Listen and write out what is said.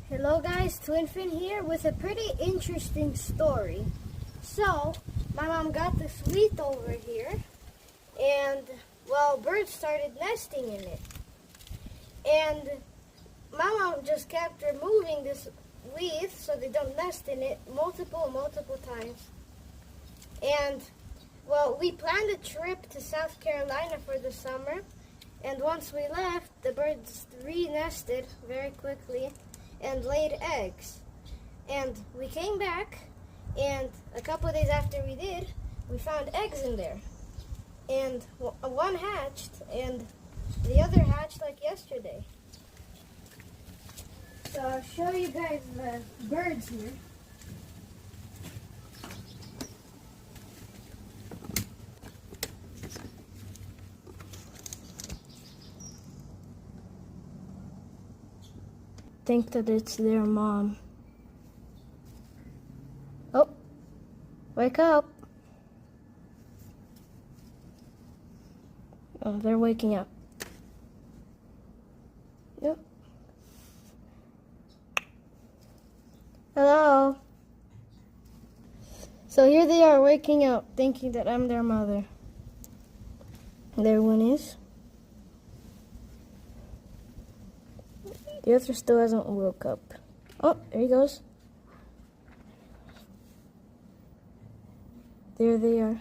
Hello guys, Twinfin here with a pretty interesting story. So, my mom got this wheat over here and, well, birds started nesting in it. And my mom just kept removing this wheat so they don't nest in it multiple times. And, well, we planned a trip to South Carolina for the summer. And once we left, the birds re-nested very quickly and laid eggs. And we came back, and a couple of days after we did, we found eggs in there. And one hatched, and the other hatched like yesterday. So I'll show you guys the birds here. Think that it's their mom. Oh, wake up. Oh, they're waking up. Yep. Hello. So here they are waking up, thinking that I'm their mother. There one is. The other still hasn't woke up. Oh, there he goes. There they are.